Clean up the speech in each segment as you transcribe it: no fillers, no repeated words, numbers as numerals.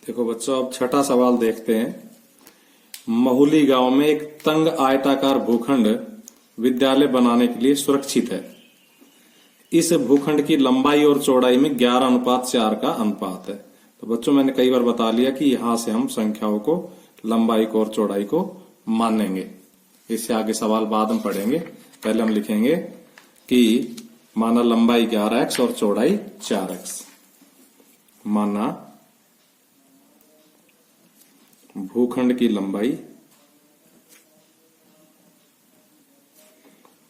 देखो बच्चों, अब छठा सवाल देखते हैं। महुली गांव में एक तंग आयताकार भूखंड विद्यालय बनाने के लिए सुरक्षित है। इस भूखंड की लंबाई और चौड़ाई में 11:4 का अनुपात है। तो बच्चों, मैंने कई बार बता लिया कि यहां से हम संख्याओं को, लंबाई को और चौड़ाई को मानेंगे। इससे आगे सवाल बाद में पढ़ेंगे। पहले हम लिखेंगे कि माना लंबाई 11x और चौड़ाई 4x। माना भूखंड की लंबाई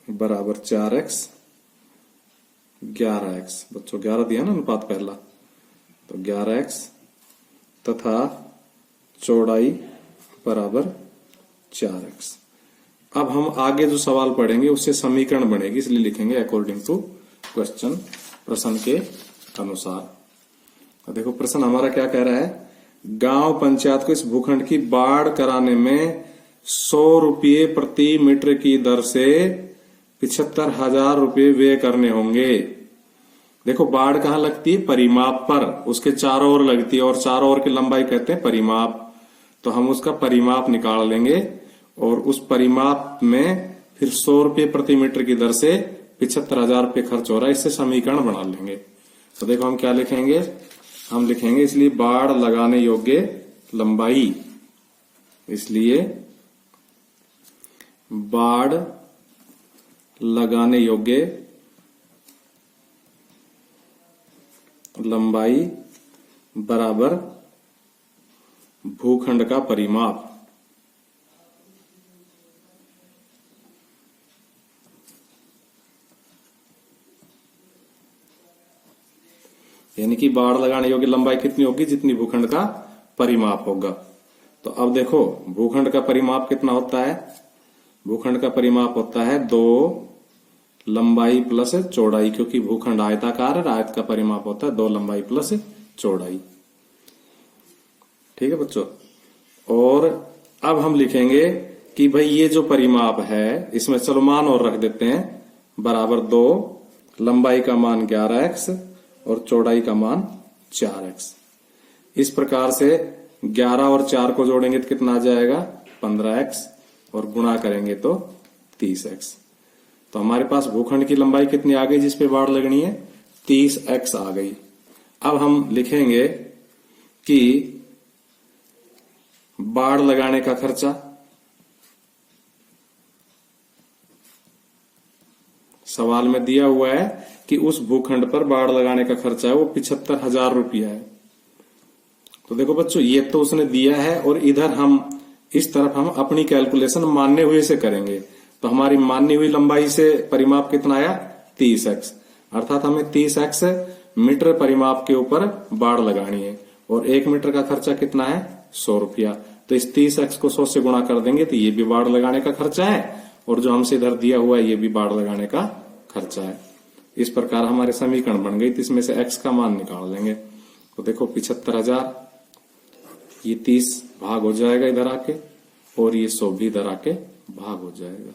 बराबर 4x 11x। बच्चों 11 दिया ना अनुपात पहला, तो 11x तथा चौड़ाई बराबर 4x। अब हम आगे जो सवाल पढ़ेंगे उससे समीकरण बनेगी, इसलिए लिखेंगे अकॉर्डिंग टू क्वेश्चन, प्रश्न के अनुसार। तो देखो प्रश्न हमारा क्या कह रहा है। गांव पंचायत को इस भूखंड की बाढ़ कराने में 100 रुपये प्रति मीटर की दर से 75,000 रुपये व्यय करने होंगे। देखो बाढ़ कहाँ लगती है? परिमाप पर, उसके चारों ओर लगती है और चारों ओर की लंबाई कहते हैं परिमाप। तो हम उसका परिमाप निकाल लेंगे और उस परिमाप में फिर 100 रुपये प्रति मीटर की दर से 75,000 रुपये खर्च हो रहा है, इससे समीकरण बना लेंगे। तो देखो हम क्या लिखेंगे, हम लिखेंगे इसलिए बाढ़ लगाने योग्य लंबाई, इसलिए बाढ़ लगाने योग्य लंबाई बराबर भूखंड का परिमाप। यानी कि बाढ़ लगाने योग्य लंबाई कितनी होगी? जितनी भूखंड का परिमाप होगा। तो अब देखो भूखंड का परिमाप कितना होता है? भूखंड का परिमाप होता है 2 लंबाई प्लस चौड़ाई, क्योंकि भूखंड आयताकार है, आयत का परिमाप होता है 2 लंबाई प्लस चौड़ाई। ठीक है बच्चों। और अब हम लिखेंगे कि भाई ये जो परिमाप है इसमें चलो मान और रख देते हैं, बराबर 2 लंबाई का मान 11x और चौड़ाई का मान 4x। इस प्रकार से 11 और 4 को जोड़ेंगे तो कितना आ जाएगा? 15x और गुणा करेंगे तो 30x। तो हमारे पास भूखंड की लंबाई कितनी आ गई जिसपे बाढ़ लगनी है? 30x आ गई। अब हम लिखेंगे कि बाढ़ लगाने का खर्चा, सवाल में दिया हुआ है कि उस भूखंड पर बाढ़ लगाने का खर्चा है वो 75,000 रुपया है। तो देखो बच्चों, ये तो उसने दिया है और इधर हम इस तरफ हम अपनी कैलकुलेशन मानने हुए से करेंगे। तो हमारी मानी हुई लंबाई से परिमाप कितना आया? 30x। अर्थात हमें 30x मीटर परिमाप के ऊपर बाढ़ लगानी है और 1 मीटर का खर्चा कितना है? 100 रुपया। तो इस 30x को 100 से गुणा कर देंगे तो ये भी बाढ़ लगाने का खर्चा है और जो हमसे इधर दिया हुआ है ये भी बाढ़ लगाने का खर्चा है। इस प्रकार हमारे समीकरण बन गई। तो इसमें से x का मान निकाल लेंगे। तो देखो 75,000, ये 30 भाग हो जाएगा इधर आके और ये 100 भी इधर आके भाग हो जाएगा।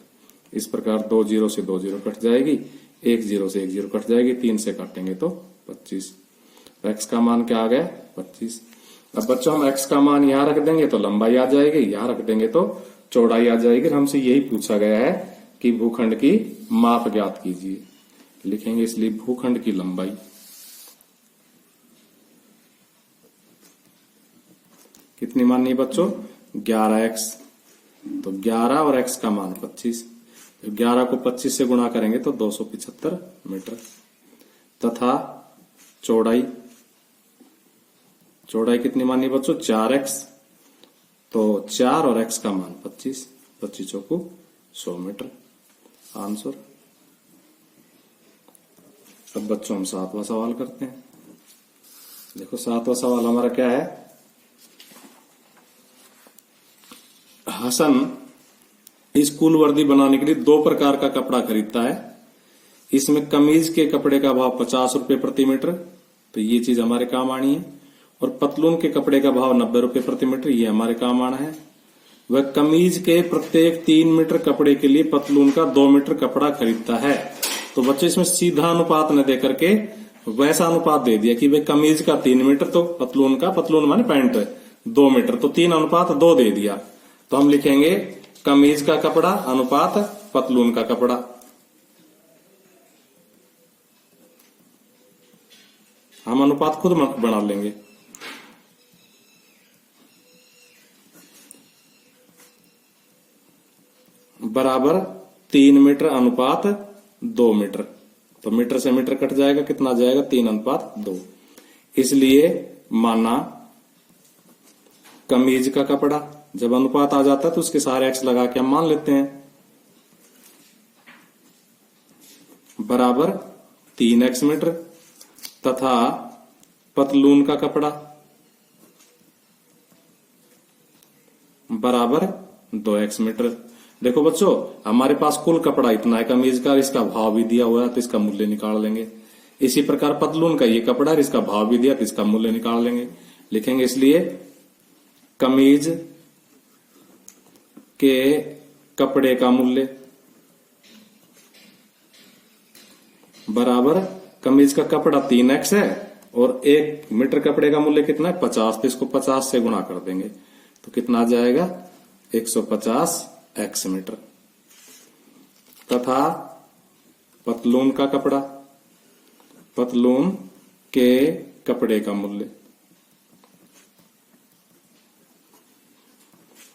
इस प्रकार 2 0 से 2 0 कट जाएगी, 1 0 से 1 0 कट जाएगी, 3 से काटेंगे तो 25। x का मान क्या आ गया? 25। अब बच्चों हम x का मान यहां रख देंगे तो लंबाई आ जाएगी, यहां रख देंगे तो चौड़ाई आ जाएगी। हमसे यही पूछा गया है कि भूखंड की माप ज्ञात कीजिए। लिखेंगे इसलिए भूखंड की लंबाई कितनी माननी है बच्चों? 11x। तो 11 और x का मान 25। 11 को 25 से गुणा करेंगे तो 275 मीटर। तथा चौड़ाई, चौड़ाई कितनी माननी है बच्चों? 4x। तो 4 और x का मान 25, 25 चौको 100 मीटर आंसर। अब बच्चों हम 7वां सवाल करते हैं। देखो 7वां सवाल हमारा क्या है। हसन स्कूल वर्दी बनाने के लिए 2 प्रकार का कपड़ा खरीदता है। इसमें कमीज के कपड़े का भाव 50 रुपये प्रति मीटर, तो ये चीज हमारे काम आनी है। और पतलून के कपड़े का भाव 90 रुपये प्रति मीटर, ये हमारे काम आना है। वह कमीज के प्रत्येक 3 मीटर कपड़े के लिए पतलून का 2 मीटर कपड़ा खरीदता है। तो बच्चे इसमें सीधा अनुपात न देकर के वैसा अनुपात दे दिया कि भाई कमीज का 3 मीटर तो पतलून का, पतलून माने पैंट 2 मीटर, तो 3:2 दे दिया। तो हम लिखेंगे कमीज का कपड़ा अनुपात पतलून का कपड़ा। हम अनुपात खुद बना लेंगे। बराबर 3 मीटर अनुपात 2 मीटर। तो मीटर से मीटर कट जाएगा, कितना जाएगा 3:2। इसलिए माना कमीज का कपड़ा, जब अनुपात आ जाता है तो उसके सारे एक्स लगा के हम मान लेते हैं, बराबर 3x मीटर, तथा पतलून का कपड़ा बराबर 2x मीटर। देखो बच्चों, हमारे पास कुल कपड़ा इतना है कमीज का, इसका भाव भी दिया हुआ है तो इसका मूल्य निकाल लेंगे। इसी प्रकार पतलून का ये कपड़ा है, इसका भाव भी दिया तो इसका मूल्य निकाल लेंगे। लिखेंगे इसलिए कमीज के कपड़े का मूल्य बराबर, कमीज का कपड़ा 3x है और 1 मीटर कपड़े का मूल्य कितना है 50, तो इसको 50 से गुणा कर देंगे तो कितना आ जाएगा 150x मीटर। तथा पतलून का कपड़ा, पतलून के कपड़े का मूल्य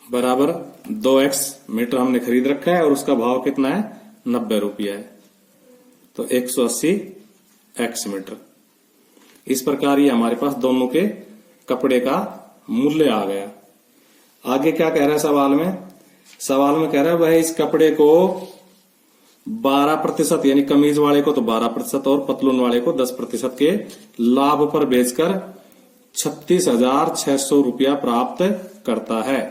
बराबर 2x मीटर हमने खरीद रखा है और उसका भाव कितना है 90 रुपया है, तो 180x मीटर। इस प्रकार ये हमारे पास दोनों के कपड़े का मूल्य आ गया। आगे क्या कह रहा है सवाल में? सवाल में कह रहा है वह इस कपड़े को 12% यानी कमीज वाले को तो 12% और पतलून वाले को 10% के लाभ पर बेचकर 36,600 रुपया प्राप्त करता है।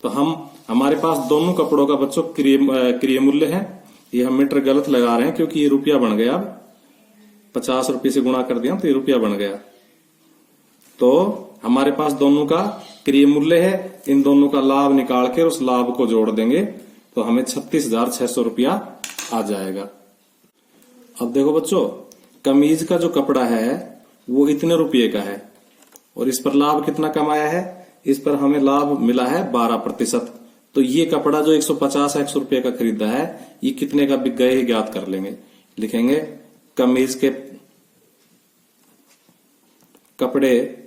तो हमारे पास दोनों कपड़ों का बच्चों क्रिय मूल्य है। ये हम मीटर गलत लगा रहे हैं क्योंकि ये रुपया बन गया, अब 50 रुपये से गुणा कर दिया तो ये रुपया बन गया। तो हमारे पास दोनों का क्रिय मूल्य है, इन दोनों का लाभ निकाल के उस लाभ को जोड़ देंगे तो हमें 36,600 रुपया आ जाएगा। अब देखो बच्चों, कमीज का जो कपड़ा है वो इतने रुपये का है और इस पर लाभ कितना कमाया है, इस पर हमें लाभ मिला है 12%। तो ये कपड़ा जो 150x रुपये का खरीदा है ये कितने का बिक गए ज्ञात कर लेंगे। लिखेंगे कमीज के कपड़े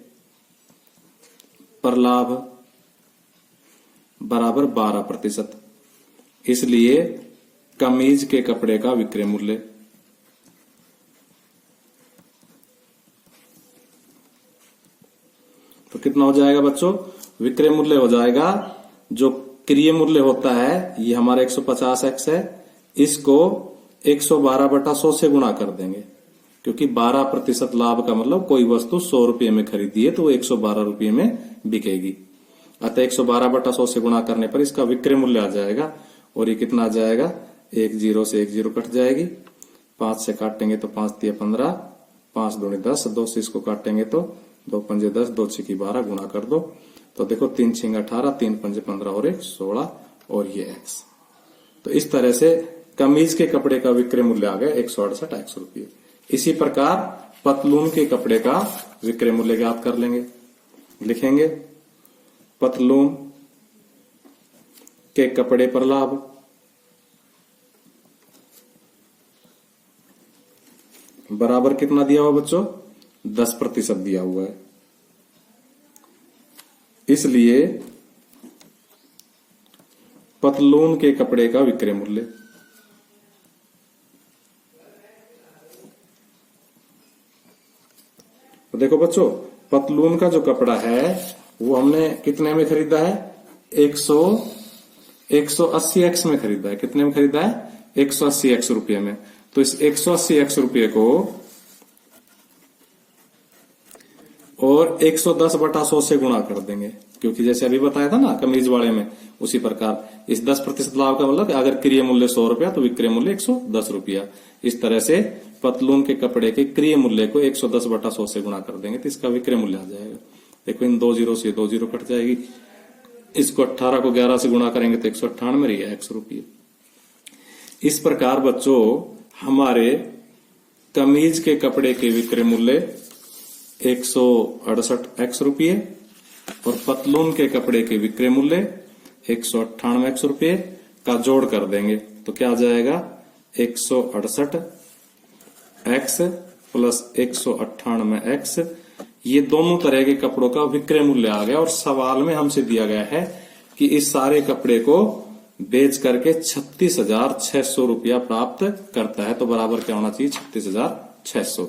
पर लाभ बराबर 12%, इसलिए कमीज के कपड़े का विक्रय मूल्य तो कितना हो जाएगा बच्चों? विक्रय मूल्य हो जाएगा, जो क्रिय मूल्य होता है ये हमारा 150x है, इसको 112/100 से गुणा कर देंगे क्योंकि 12% लाभ का मतलब कोई वस्तु 100 रुपये में खरीदी है तो वो 112 रुपये में बिकेगी। अतः 112/100 से गुणा करने पर इसका विक्रय मूल्य आ जाएगा और ये कितना आ जाएगा, 1 0 से 1 0 कट जाएगी, 5 से काटेंगे तो 5 तिया 15, 5 दूनी 10, 2 से इसको काटेंगे तो 2 पंजे 10, 2 छिकी 12, गुणा कर दो तो देखो 3 छिंग 18, 3 पंजे 15 और 1 16 और ये x। तो इस तरह से कमीज के कपड़े का विक्रय मूल्य आ गया 168x रुपये। इसी प्रकार पतलून के कपड़े का विक्रय मूल्य ज्ञात कर लेंगे। लिखेंगे पतलून के कपड़े पर लाभ बराबर कितना दिया हुआ बच्चों? 10% दिया हुआ है, इसलिए पतलून के कपड़े का विक्रय मूल्य तो देखो बच्चों, पतलून का जो कपड़ा है वो हमने कितने में खरीदा है? 180x में खरीदा है। कितने में खरीदा है? 180x रुपये में। तो इस 180x रुपये को और 110/100 से गुणा कर देंगे क्योंकि जैसे अभी बताया था ना कमीज वाले में, उसी प्रकार इस 10% लाभ का मतलब अगर क्रिय मूल्य 100 रुपया तो विक्रय मूल्य 110 रुपया। इस तरह से पतलून के कपड़े के क्रिय मूल्य को 110/100 से गुणा कर देंगे तो इसका विक्रय मूल्य आ जाएगा। देखो इन 2 0 से 2 0 कट जाएगी, इसको 18 को 11 से गुणा करेंगे तो 198 रही है x रुपये। इस प्रकार बच्चों हमारे कमीज के कपड़े के विक्रय मूल्य 168 रुपये और पतलून के कपड़े के विक्रय मूल्य 198 रुपये का जोड़ कर देंगे तो क्या आ जाएगा 168 एक्स प्लस 198 एक्स। ये दोनों तरह के कपड़ों का विक्रय मूल्य आ गया और सवाल में हमसे दिया गया है कि इस सारे कपड़े को बेच करके 36,600 रुपया प्राप्त करता है, तो बराबर क्या होना चाहिए 36,600।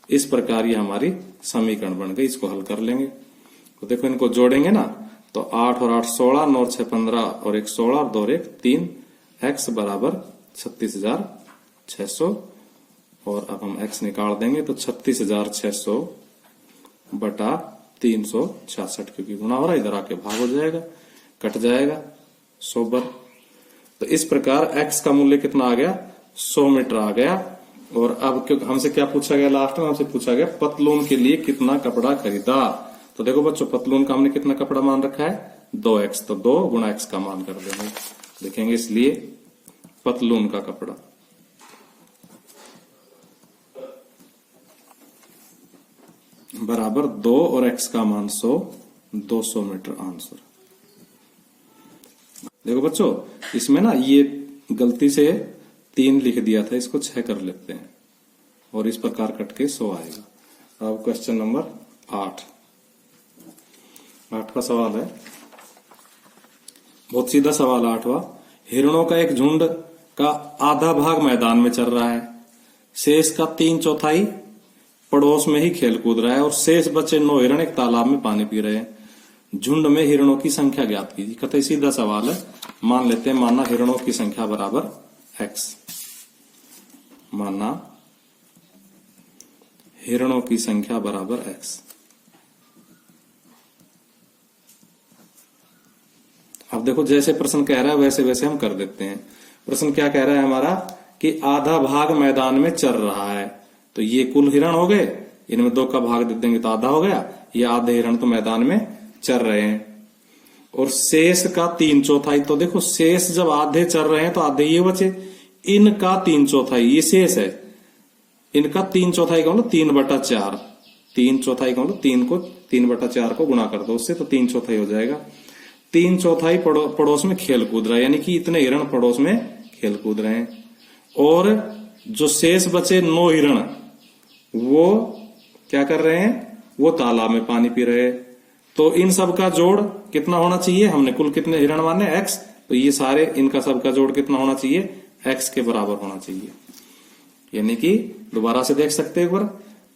इस प्रकार ये हमारी समीकरण बन गई। इसको हल कर लेंगे तो देखो इनको जोड़ेंगे ना तो 8 और 8 16, 9 और 6 15 और 1 16 और 2 और 1 3 एक्स बराबर 36,600 और अब हम एक्स निकाल देंगे तो 36,600 बटा 366 क्योंकि गुना हो रहा है, इधर आके भाग हो जाएगा, कट जाएगा 100 तो इस प्रकार x का मूल्य कितना आ गया 100 मीटर आ गया। और अब क्योंकि हमसे क्या पूछा गया लास्ट में, हमसे पूछा गया पतलून के लिए कितना कपड़ा खरीदा। तो देखो बच्चों पतलून का हमने कितना कपड़ा मान रखा है 2x, तो 2 गुणा x का मान कर देंगे, देखेंगे इसलिए पतलून का कपड़ा बराबर 2 और x का मान 100, 200 मीटर आंसर। देखो बच्चों इसमें ना ये गलती से 3 लिख दिया था, इसको 6 कर लेते हैं और इस प्रकार कट के 100 आएगा। अब क्वेश्चन नंबर 8 का सवाल है, बहुत सीधा सवाल 8वां। हिरणों का एक झुंड का आधा भाग मैदान में चल रहा है, शेष का 3/4 पड़ोस में ही खेल कूद रहा है और शेष बचे 9 हिरण एक तालाब में पानी पी रहे हैं। झुंड में हिरणों की संख्या ज्ञात कीजिए। कतई सीधा सवाल है, मान लेते हैं माना हिरणों की संख्या बराबर x, माना हिरणों की संख्या बराबर x। अब देखो जैसे प्रश्न कह रहा है वैसे वैसे हम कर देते हैं। प्रश्न क्या कह रहा है हमारा कि आधा भाग मैदान में चल रहा है, तो ये कुल हिरण हो गए, इनमें 2 का भाग दे देंगे तो आधा हो गया। ये आधे हिरण तो मैदान में चल रहे हैं और शेष का 3/4, तो देखो शेष जब आधे चल रहे हैं तो आधे ये बचे, इनका 3/4 ये शेष है, इनका 3/4 का मतलब 3/4, 3/4 का मतलब 3 को 3/4 को गुणा कर दो उससे तो 3/4 हो जाएगा। 3/4 पड़ोस में खेल कूद रहा है, यानी कि इतने हिरण पड़ोस में खेल कूद रहे हैं और जो शेष बचे 9 हिरण वो क्या कर रहे हैं, वो तालाब में पानी पी रहे हैं। तो इन सब का जोड़ कितना होना चाहिए, हमने कुल कितने हिरण माने x, तो ये सारे इनका सब का जोड़ कितना होना चाहिए x के बराबर होना चाहिए। यानी कि दोबारा से देख सकते हैं एक बार,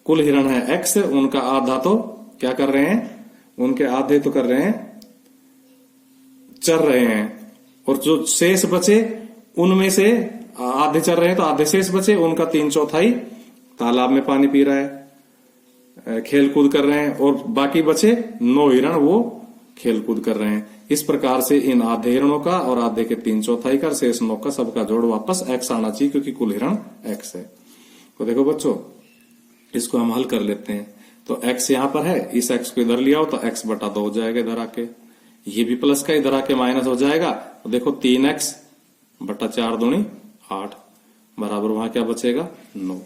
कुल हिरण है x, उनका आधा तो क्या कर रहे हैं, उनके आधे तो कर रहे हैं चल रहे हैं और जो शेष बचे उनमें से आधे चल रहे हैं तो आधे शेष बचे, उनका 3/4 तालाब में पानी पी रहा है, खेल कूद कर रहे हैं और बाकी बचे 9 हिरण वो खेल कूद कर रहे हैं। इस प्रकार से इन आधे हिरणों का और आधे के 3/4 का शेष 9 का सबका जोड़ वापस x आना चाहिए क्योंकि कुल हिरण x है। तो देखो बच्चों इसको हम हल कर लेते हैं। तो x यहां पर है, इस x को इधर लिया हो तो x बटा 2 हो जाएगा, इधर आके ये भी प्लस का इधर आके माइनस हो जाएगा। तो देखो 3x बटा 4 दूनी 8 बराबर वहां क्या बचेगा 9।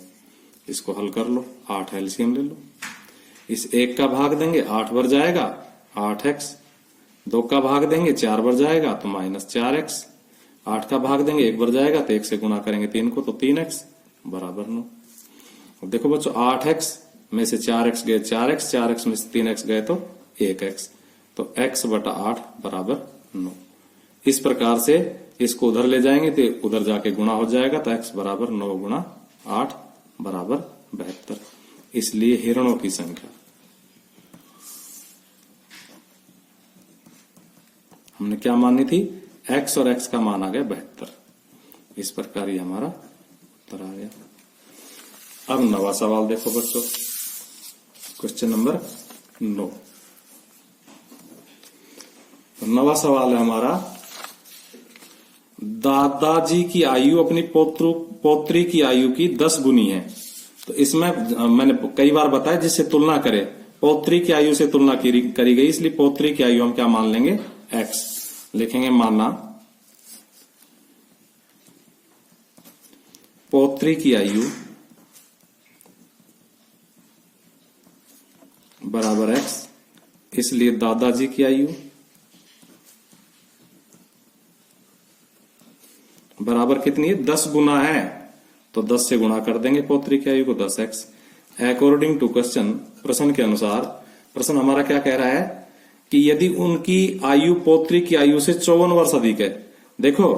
इसको हल कर लो, 8 एलसीएम ले लो, इस 1 का भाग देंगे 8 बार जाएगा 8x, 2 का भाग देंगे 4 बार जाएगा तो -4x, 8 का भाग देंगे 1 बार जाएगा तो 1 से गुणा करेंगे 3 को तो 3x बराबर 9। अब देखो बच्चों 8x में से 4x गए 4x, 4x में से 3x गए तो 1x, तो x बटा 8 बराबर 9। इस प्रकार से इसको उधर ले जाएंगे तो उधर जाके गुणा हो जाएगा तो x बराबर 9 गुणा 8 बराबर 72। इसलिए हिरणों की संख्या हमने क्या मानी थी, x और x का मान आ गया 72। इस प्रकार ये हमारा उत्तर आ गया। अब 9वां सवाल देखो बच्चों, क्वेश्चन नंबर 9। तो 9वां सवाल है हमारा, दादाजी की आयु अपनी पौत्री की आयु की 10 गुनी है। तो इसमें मैंने कई बार बताया जिससे तुलना करें, पौत्री की आयु से तुलना करी गई, इसलिए पौत्री की आयु हम क्या मान लेंगे x, लिखेंगे माना पौत्री की आयु बराबर x, इसलिए दादाजी की आयु बराबर कितनी है? 10 गुना है, तो 10 से गुणा कर देंगे पौत्री की आयु को, 10x। अकॉर्डिंग टू क्वेश्चन, प्रश्न के अनुसार, प्रश्न हमारा क्या कह रहा है कि यदि उनकी आयु पौत्री की आयु से 54 वर्ष अधिक है। देखो,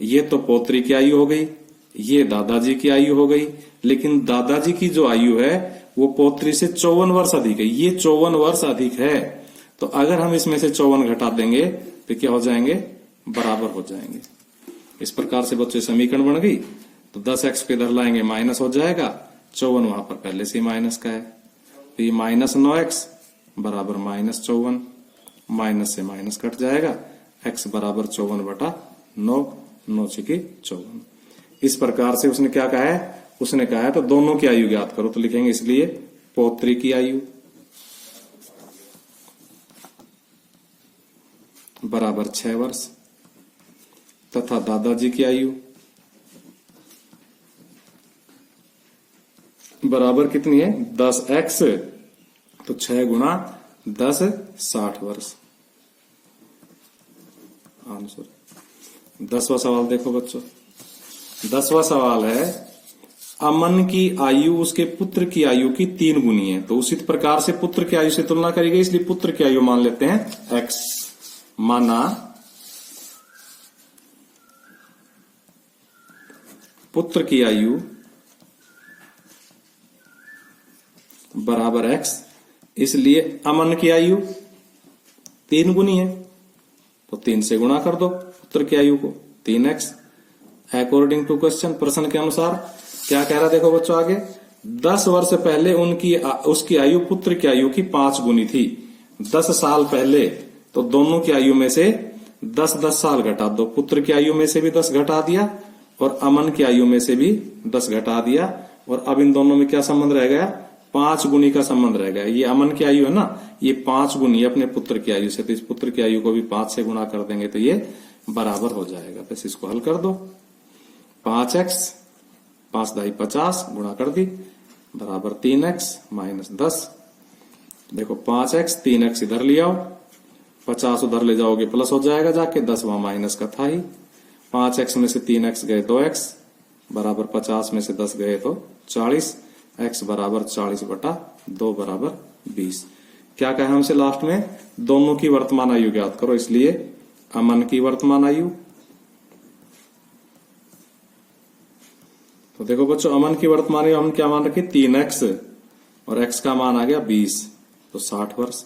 ये तो पौत्री की आयु हो गई, ये दादाजी की आयु हो गई, लेकिन दादाजी की जो आयु है वो पौत्री से 54 वर्ष अधिक है, ये 54 वर्ष अधिक है। तो अगर हम इसमें से 54 घटा देंगे तो क्या हो जाएंगे? बराबर हो जाएंगे। इस प्रकार से बच्चों समीकरण बन गई। तो 10x पे इधर लाएंगे, माइनस हो जाएगा, 54 वहां पर पहले से ही माइनस का है, तो ये -9x बराबर -54, माइनस से माइनस कट जाएगा, x बराबर 54/9, 9 छके 54। इस प्रकार से उसने क्या कहा है? उसने कहा है तो दोनों की आयु ज्ञात करो, तो लिखेंगे इसलिए पौत्री की आयु बराबर 6 वर्ष तथा दादाजी की आयु बराबर कितनी है? 10x, तो 6 गुणा 10 60 वर्ष आंसर। 10वां सवाल देखो बच्चों, 10वां सवाल है अमन की आयु उसके पुत्र की आयु की 3 गुनी है। तो उसी प्रकार से पुत्र की आयु से तुलना करेंगे, इसलिए पुत्र की आयु मान लेते हैं x। माना पुत्र की आयु बराबर x, इसलिए अमन की आयु 3 गुनी है, तो 3 से गुणा कर दो पुत्र की आयु को, 3x। अकॉर्डिंग टू क्वेश्चन, प्रश्न के अनुसार क्या कह रहा है? देखो बच्चों आगे, 10 वर्ष पहले उसकी आयु पुत्र की आयु की 5 गुनी थी। 10 साल पहले, तो दोनों की आयु में से 10-10 साल घटा दो, पुत्र की आयु में से भी 10 घटा दिया और अमन की आयु में से भी 10 घटा दिया, और अब इन दोनों में क्या संबंध रह गया? 5 गुनी का संबंध रह गया। ये अमन की आयु है ना, ये 5 गुनी है अपने पुत्र की आयु से, तो इस पुत्र की आयु को भी 5 से गुणा कर देंगे तो ये बराबर हो जाएगा। बस इसको हल कर दो, 5x 5 दाई 50 गुणा कर दी बराबर 3x माइनस 10। देखो 5x 3x इधर ले आओ, 50 उधर ले जाओगे प्लस हो जाएगा जाके, 10 वहां माइनस का था ही। 5x में से 3x गए 2x बराबर 50 में से 10 गए तो 40, x बराबर 40/2 बराबर 20। क्या कहा हमसे लास्ट में? दोनों की वर्तमान आयु ज्ञात करो, इसलिए अमन की वर्तमान आयु। तो देखो बच्चों, अमन की वर्तमान आयु हम क्या मान रखे? 3x, और x का मान आ गया 20, तो 60 वर्ष।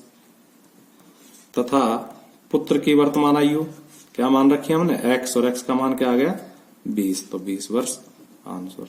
तथा पुत्र की वर्तमान आयु क्या मान रखी हमने? x, और x का मान क्या आ गया? 20, तो 20 वर्ष आंसर।